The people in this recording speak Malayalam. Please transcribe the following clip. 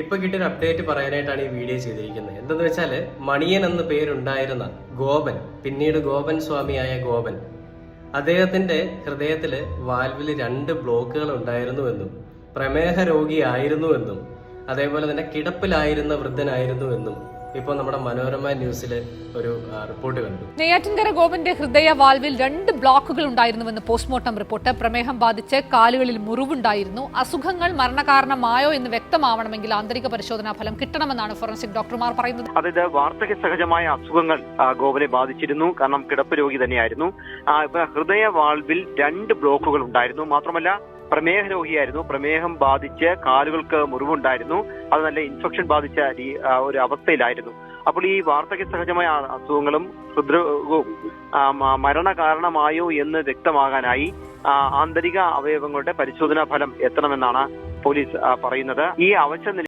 ഇപ്പൊ കിട്ടിയൊരു അപ്ഡേറ്റ് പറയാനായിട്ടാണ് ഈ വീഡിയോ ചെയ്തിരിക്കുന്നത്. എന്തെന്ന് വെച്ചാല് മണിയൻ എന്ന പേരുണ്ടായിരുന്ന ഗോപൻ, പിന്നീട് ഗോപൻ സ്വാമിയായ ഗോപൻ, അദ്ദേഹത്തിന്റെ ഹൃദയത്തില് വാൽവില് 2 ബ്ലോക്കുകൾ ഉണ്ടായിരുന്നുവെന്നും പ്രമേഹ രോഗിയായിരുന്നുവെന്നും അതേപോലെ തന്നെ കിടപ്പിലായിരുന്ന വൃദ്ധനായിരുന്നുവെന്നും ഇപ്പോൾ നമ്മുടെ മനോരമ ന്യൂസിൽ ഒരു റിപ്പോർട്ട് കണ്ടു. നെയ്യാറ്റിൻകര ഗോപന്റെ ഹൃദയ വാൽവിൽ 2 ബ്ലോക്കുകൾ ഉണ്ടായിരുന്നുവെന്ന് പോസ്റ്റ്മോർട്ടം റിപ്പോർട്ട്. പ്രമേഹം ബാധിച്ച് കാലുകളിൽ മുറിവുണ്ടായിരുന്നു. അസുഖങ്ങൾ മരണകാരണമായോ എന്ന് വ്യക്തമാവണമെങ്കിൽ ആന്തരിക പരിശോധനാ ഫലം കിട്ടണമെന്നാണ് ഫോറൻസിക് ഡോക്ടർമാർ പറയുന്നത്. അതായത് വാർദ്ധക്യ സഹജമായ അസുഖങ്ങൾ ഗോപനെ ബാധിച്ചിരുന്നു. കാരണം കിടപ്പ് രോഗി തന്നെയായിരുന്നു. ഹൃദയ വാൽവിൽ 2 ബ്ലോക്കുകൾ ഉണ്ടായിരുന്നു. മാത്രമല്ല പ്രമേഹ രോഗിയായിരുന്നു. പ്രമേഹം ബാധിച്ച് കാലുകൾക്ക് മുറിവുണ്ടായിരുന്നു. അത് നല്ല ഇൻഫെക്ഷൻ ബാധിച്ച ഒരു അവസ്ഥയിലായിരുന്നു. അപ്പോൾ ഈ വാർദ്ധക്യ സഹജമായ അസുഖങ്ങളും ഹൃദ്രോഗവും മരണ കാരണമായോ എന്ന് വ്യക്തമാകാനായി ആന്തരിക അവയവങ്ങളുടെ പരിശോധനാ ഫലം എത്തണമെന്നാണ് പോലീസ് പറയുന്നത്. ഈ അവശ